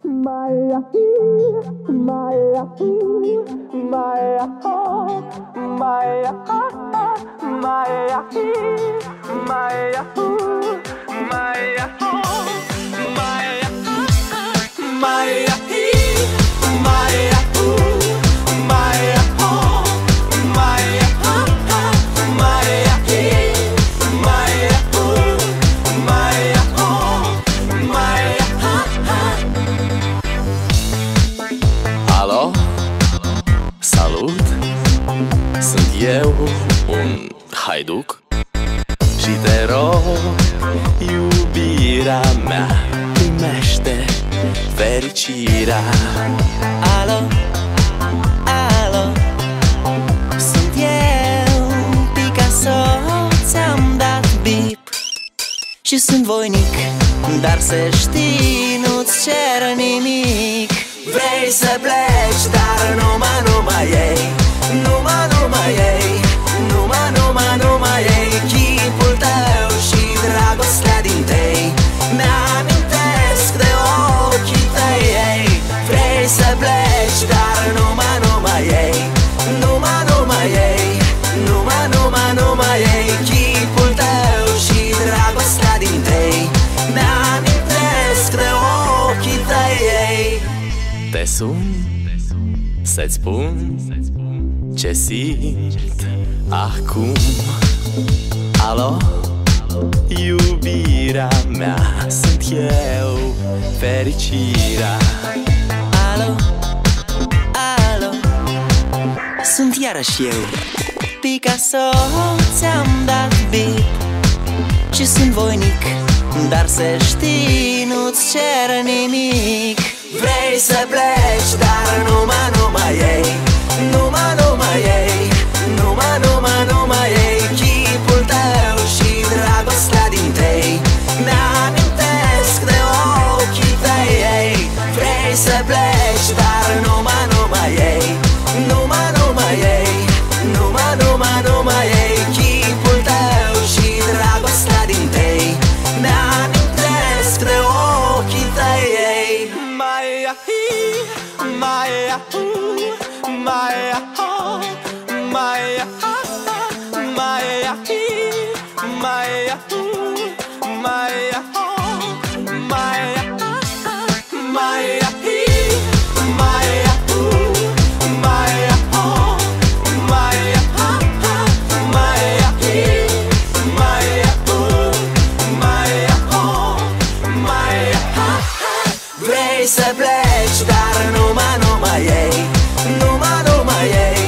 Maya, Maya, Maya, Maya, Maya, Maya, Maya, Alo, salut, sunt eu, un haiduc și te rog, iubirea mea, primește fericirea. Alo, alo, sunt eu, Picasso, ți-am dat bip și sunt voinic, dar să știi, nu-ți cer nimic. Vrei să pleci, dar numai ei, numai ei, numai ei, chipul tău și dragostea din tei, mi-amintesc de ochii tăi, ei. Vrei să pleci, dar numai ei, numai ei, numai ei, chipul tău și dragostea din tei, mi-amintesc de ochii tăi, ei. Te sun să-ți spun ce simt acum. Alo, iubirea mea, sunt eu, fericirea. Alo, alo, sunt iarăși eu, Picasso, ți-am dat bip și sunt voinic, dar să știi, nu-ți cer nimic. Vrei să pleci, dar numai ei, numai ei, numai ei, chipul tău și dragostea din tei, mi-amintesc de ochii tăi, ei. Vrei să pleci, dar numai ei, numai ei, numai ei, chipul tău și dragostea din tei, mi-amintesc de ochii tăi, ei. Maya, Maya, Maya, Maya, Maya, Maya, Maya, Maya, Maya, Vrei să pleci, dar numai ei, numai ei,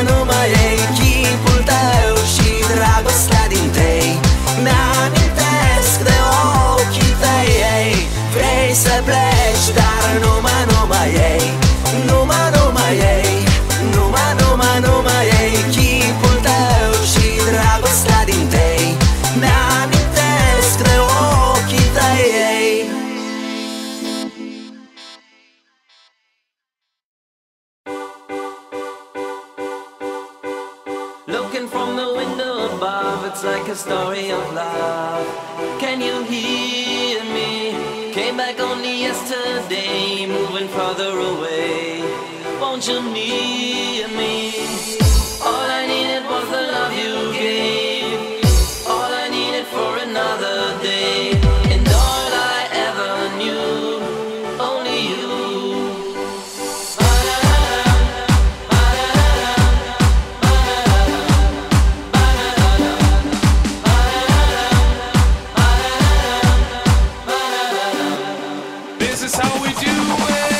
numai ei, chipul tău și dragostea din tei, mi-amintesc de ochii tăi, ei. Vrei să pleci, dar numai ei, numai ei, numai ei, chipul tău și dragostea din tei, mi-amintesc de ochii tăi, ei. Looking from the window above, it's like a story of love. Can you hear me? Came back only yesterday, moving farther away. Won't you near me? All I needed was the love you gave. All I needed for another day. And all I ever knew, only you. this is how we do it.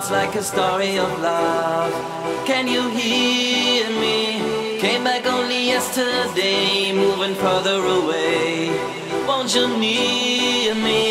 it's like a story of love. Can you hear me? Came back only yesterday, moving further away. Won't you near me?